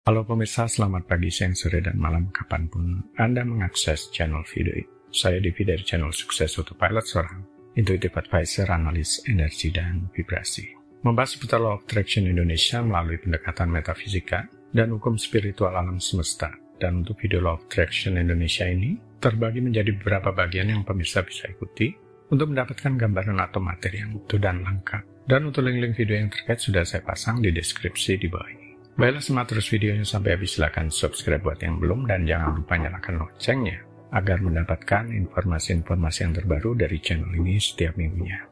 Halo pemirsa, selamat pagi, siang, sore, dan malam kapanpun Anda mengakses channel video ini. Saya Divi dari channel Sukses Autopilot, seorang intuitive advisor, analis energi dan vibrasi. Membahas seputar Law of Attraction Indonesia melalui pendekatan metafisika dan hukum spiritual alam semesta. Dan untuk video Law of Attraction Indonesia ini terbagi menjadi beberapa bagian yang pemirsa bisa ikuti untuk mendapatkan gambaran atau materi yang utuh dan lengkap. Dan untuk link-link video yang terkait sudah saya pasang di deskripsi di bawah ini. Baiklah, simak terus videonya sampai habis. Silakan subscribe buat yang belum dan jangan lupa nyalakan loncengnya agar mendapatkan informasi-informasi yang terbaru dari channel ini setiap minggunya.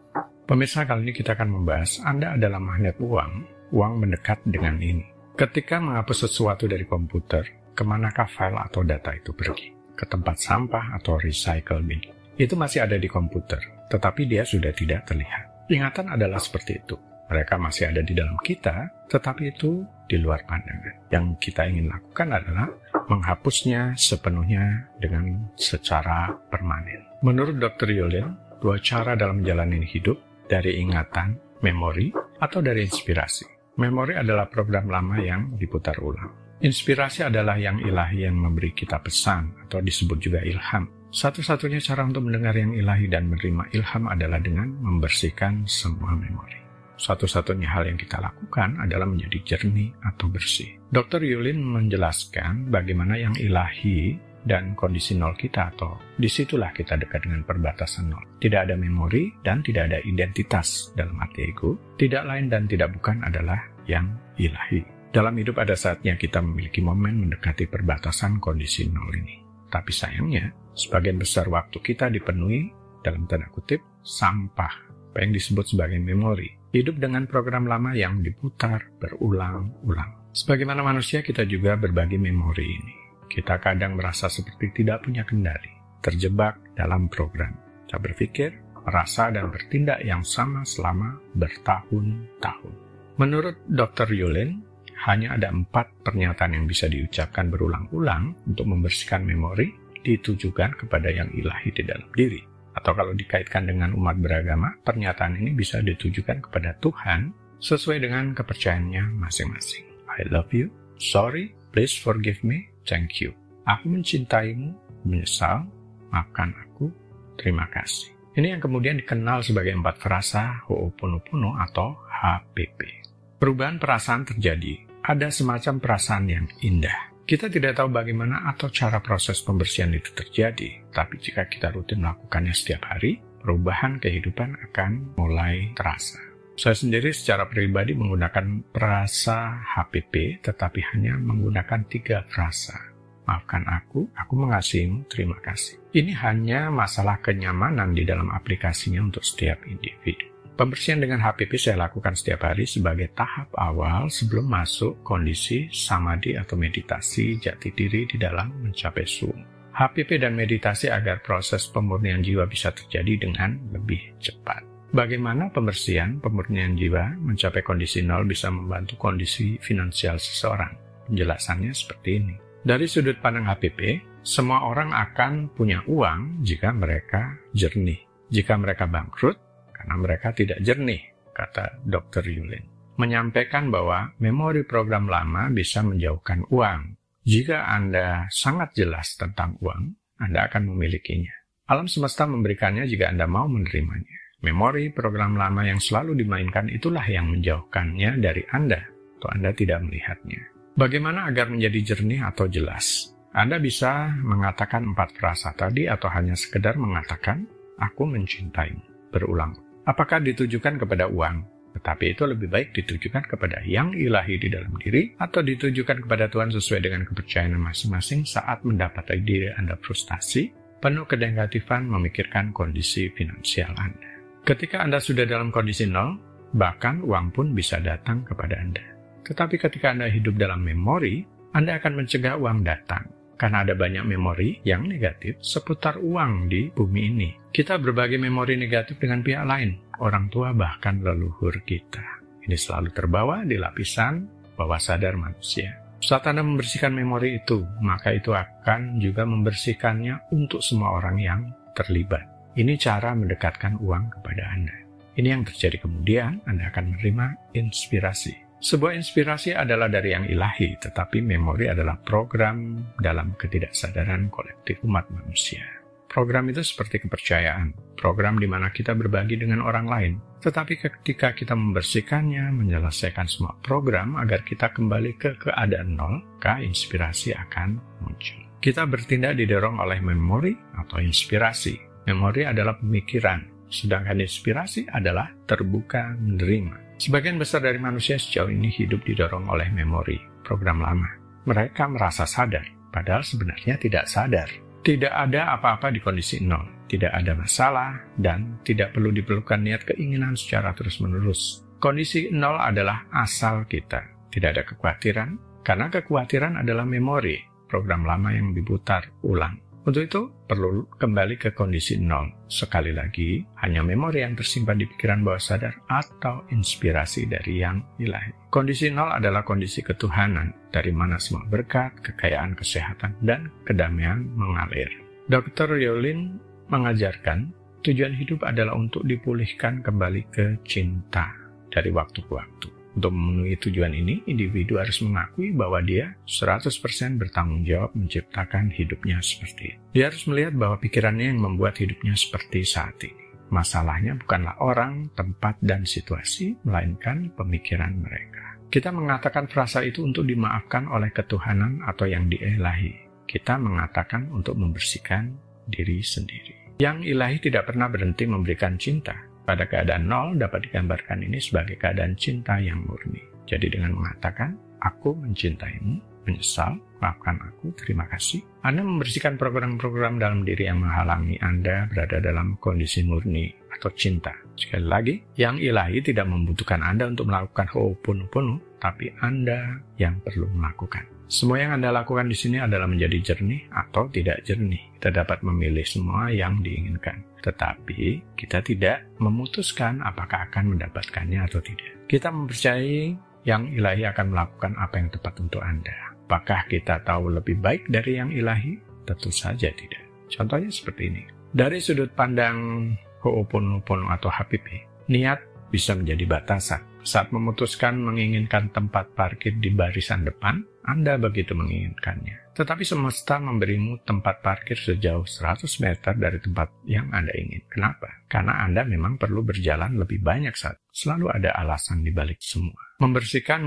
Pemirsa, kali ini kita akan membahas Anda adalah magnet uang. Uang mendekat dengan ini. Ketika menghapus sesuatu dari komputer, kemanakah file atau data itu pergi? Ke tempat sampah atau recycle bin. Itu masih ada di komputer, tetapi dia sudah tidak terlihat. Ingatan adalah seperti itu. Mereka masih ada di dalam kita, tetapi itu di luar pandangan. Yang kita ingin lakukan adalah menghapusnya sepenuhnya dengan secara permanen. Menurut Dr. Yulin, dua cara dalam menjalani hidup, dari ingatan, memori, atau dari inspirasi. Memori adalah program lama yang diputar ulang. Inspirasi adalah yang ilahi yang memberi kita pesan, atau disebut juga ilham. Satu-satunya cara untuk mendengar yang ilahi dan menerima ilham adalah dengan membersihkan semua memori. Satu-satunya hal yang kita lakukan adalah menjadi jernih atau bersih. Dr. Yulin menjelaskan bagaimana yang ilahi dan kondisi nol kita, atau disitulah kita dekat dengan perbatasan nol. Tidak ada memori dan tidak ada identitas dalam arti ego. Tidak lain dan tidak bukan adalah yang ilahi. Dalam hidup ada saatnya kita memiliki momen mendekati perbatasan kondisi nol ini. Tapi sayangnya, sebagian besar waktu kita dipenuhi, dalam tanda kutip, sampah, apa yang disebut sebagai memori. Hidup dengan program lama yang diputar berulang-ulang. Sebagaimana manusia, kita juga berbagi memori ini. Kita kadang merasa seperti tidak punya kendali, terjebak dalam program. Kita berpikir, merasa, dan bertindak yang sama selama bertahun-tahun. Menurut Dr. Yulin, hanya ada 4 pernyataan yang bisa diucapkan berulang-ulang untuk membersihkan memori, ditujukan kepada yang ilahi di dalam diri. Atau kalau dikaitkan dengan umat beragama, pernyataan ini bisa ditujukan kepada Tuhan sesuai dengan kepercayaannya masing-masing. I love you, sorry, please forgive me, thank you. Aku mencintaimu, menyesal, maafkan aku, terima kasih. Ini yang kemudian dikenal sebagai 4 frasa Ho'oponopono atau HPP. Perubahan perasaan terjadi. Ada semacam perasaan yang indah. Kita tidak tahu bagaimana atau cara proses pembersihan itu terjadi, tapi jika kita rutin melakukannya setiap hari, perubahan kehidupan akan mulai terasa. Saya sendiri secara pribadi menggunakan frasa HPP, tetapi hanya menggunakan 3 frasa. Maafkan aku mengasihimu, terima kasih. Ini hanya masalah kenyamanan di dalam aplikasinya untuk setiap individu. Pembersihan dengan HPP saya lakukan setiap hari sebagai tahap awal sebelum masuk kondisi samadhi atau meditasi jati diri di dalam mencapai sun. HPP dan meditasi agar proses pemurnian jiwa bisa terjadi dengan lebih cepat. Bagaimana pemurnian jiwa mencapai kondisi nol bisa membantu kondisi finansial seseorang? Penjelasannya seperti ini. Dari sudut pandang HPP, semua orang akan punya uang jika mereka jernih. Jika mereka bangkrut, karena mereka tidak jernih, kata Dr. Yulin. Menyampaikan bahwa memori program lama bisa menjauhkan uang. Jika Anda sangat jelas tentang uang, Anda akan memilikinya. Alam semesta memberikannya jika Anda mau menerimanya. Memori program lama yang selalu dimainkan itulah yang menjauhkannya dari Anda, atau Anda tidak melihatnya. Bagaimana agar menjadi jernih atau jelas? Anda bisa mengatakan 4 frasa tadi atau hanya sekedar mengatakan, aku mencintaimu, berulang. Apakah ditujukan kepada uang? Tetapi itu lebih baik ditujukan kepada yang ilahi di dalam diri atau ditujukan kepada Tuhan sesuai dengan kepercayaan masing-masing saat mendapati diri Anda frustasi, penuh kenegatifan memikirkan kondisi finansial Anda. Ketika Anda sudah dalam kondisi nol, bahkan uang pun bisa datang kepada Anda. Tetapi ketika Anda hidup dalam memori, Anda akan mencegah uang datang. Karena ada banyak memori yang negatif seputar uang di bumi ini. Kita berbagi memori negatif dengan pihak lain, orang tua bahkan leluhur kita. Ini selalu terbawa di lapisan bawah sadar manusia. Saat Anda membersihkan memori itu, maka itu akan juga membersihkannya untuk semua orang yang terlibat. Ini cara mendekatkan uang kepada Anda. Ini yang terjadi kemudian, Anda akan menerima inspirasi. Sebuah inspirasi adalah dari yang ilahi, tetapi memori adalah program dalam ketidaksadaran kolektif umat manusia. Program itu seperti kepercayaan, program di mana kita berbagi dengan orang lain. Tetapi ketika kita membersihkannya, menyelesaikan semua program agar kita kembali ke keadaan nol, maka inspirasi akan muncul. Kita bertindak didorong oleh memori atau inspirasi. Memori adalah pemikiran, sedangkan inspirasi adalah terbuka menerima. Sebagian besar dari manusia sejauh ini hidup didorong oleh memori, program lama. Mereka merasa sadar, padahal sebenarnya tidak sadar. Tidak ada apa-apa di kondisi nol, tidak ada masalah, dan tidak perlu diperlukan niat keinginan secara terus-menerus. Kondisi nol adalah asal kita, tidak ada kekhawatiran, karena kekhawatiran adalah memori, program lama yang diputar ulang. Untuk itu, perlu kembali ke kondisi nol. Sekali lagi, hanya memori yang tersimpan di pikiran bawah sadar atau inspirasi dari yang ilahi. Kondisi nol adalah kondisi ketuhanan, dari mana semua berkat, kekayaan, kesehatan, dan kedamaian mengalir. Dr. Yolin mengajarkan, tujuan hidup adalah untuk dipulihkan kembali ke cinta dari waktu ke waktu. Untuk memenuhi tujuan ini, individu harus mengakui bahwa dia 100% bertanggung jawab menciptakan hidupnya seperti itu. Dia harus melihat bahwa pikirannya yang membuat hidupnya seperti saat ini. Masalahnya bukanlah orang, tempat, dan situasi, melainkan pemikiran mereka. Kita mengatakan frasa itu untuk dimaafkan oleh ketuhanan atau yang diilahi. Kita mengatakan untuk membersihkan diri sendiri. Yang ilahi tidak pernah berhenti memberikan cinta. Pada keadaan nol dapat digambarkan ini sebagai keadaan cinta yang murni. Jadi dengan mengatakan, aku mencintaimu, menyesal, maafkan aku, terima kasih. Anda membersihkan program-program dalam diri yang menghalangi Anda berada dalam kondisi murni atau cinta. Sekali lagi, yang ilahi tidak membutuhkan Anda untuk melakukan ho'oponopono, tapi Anda yang perlu melakukan. Semua yang Anda lakukan di sini adalah menjadi jernih atau tidak jernih. Kita dapat memilih semua yang diinginkan. Tetapi kita tidak memutuskan apakah akan mendapatkannya atau tidak. Kita mempercayai yang ilahi akan melakukan apa yang tepat untuk Anda. Apakah kita tahu lebih baik dari yang ilahi? Tentu saja tidak. Contohnya seperti ini. Dari sudut pandang ho'oponopono atau HPP, niat bisa menjadi batasan. Saat memutuskan menginginkan tempat parkir di barisan depan, Anda begitu menginginkannya. Tetapi semesta memberimu tempat parkir sejauh 100 meter dari tempat yang Anda ingin. Kenapa? Karena Anda memang perlu berjalan lebih banyak saat. Selalu ada alasan di balik semua. Membersihkan,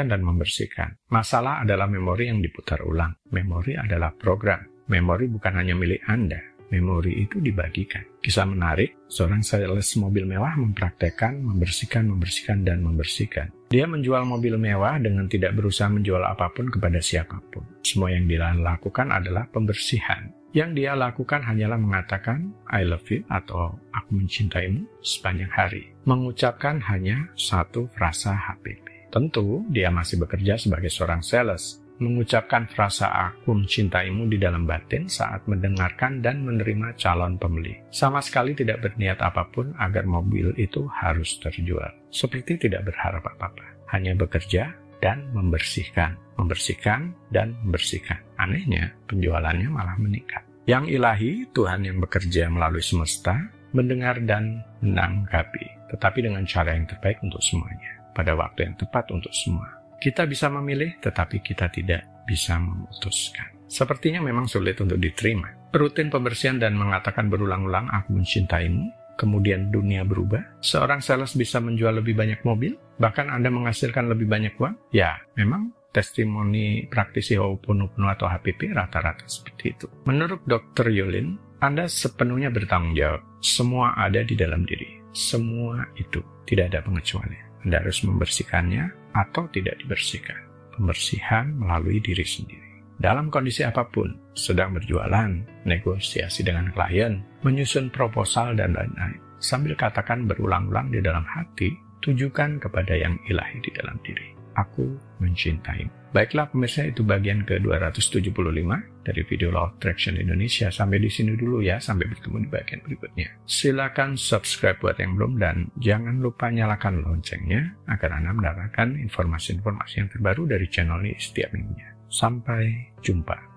dan membersihkan. Masalah adalah memori yang diputar ulang. Memori adalah program. Memori bukan hanya milik Anda. Memori itu dibagikan. Kisah menarik, seorang sales mobil mewah mempraktekkan membersihkan, dan membersihkan. Dia menjual mobil mewah dengan tidak berusaha menjual apapun kepada siapapun. Semua yang dia lakukan adalah pembersihan. Yang dia lakukan hanyalah mengatakan, I love you atau aku mencintaimu sepanjang hari. Mengucapkan hanya satu frasa HPP. Tentu, dia masih bekerja sebagai seorang sales. Mengucapkan frasa aku mencintaimu di dalam batin saat mendengarkan dan menerima calon pembeli. Sama sekali tidak berniat apapun agar mobil itu harus terjual. Seperti tidak berharap apa-apa. Hanya bekerja dan membersihkan. Membersihkan dan membersihkan. Anehnya, penjualannya malah meningkat. Yang ilahi, Tuhan yang bekerja melalui semesta, mendengar dan menanggapi. Tetapi dengan cara yang terbaik untuk semuanya. Pada waktu yang tepat untuk semua. Kita bisa memilih, tetapi kita tidak bisa memutuskan. Sepertinya memang sulit untuk diterima. Rutin pembersihan dan mengatakan berulang-ulang, aku mencintaimu, kemudian dunia berubah. Seorang sales bisa menjual lebih banyak mobil, bahkan Anda menghasilkan lebih banyak uang. Ya, memang testimoni praktisi ho'oponopono atau HPP rata-rata seperti itu. Menurut Dr. Yolin, Anda sepenuhnya bertanggung jawab. Semua ada di dalam diri. Semua itu, tidak ada pengecualian. Anda harus membersihkannya atau tidak dibersihkan. Pembersihan melalui diri sendiri. Dalam kondisi apapun, sedang berjualan, negosiasi dengan klien, menyusun proposal, dan lain-lain. Sambil katakan berulang-ulang di dalam hati, tujukan kepada yang ilahi di dalam diri. Aku mencintaimu. Baiklah pemirsa, itu bagian ke-275 dari video Law of Attraction Indonesia. Sampai di sini dulu ya, sampai bertemu di bagian berikutnya. Silakan subscribe buat yang belum dan jangan lupa nyalakan loncengnya agar Anda mendapatkan informasi-informasi yang terbaru dari channel ini setiap minggunya. Sampai jumpa.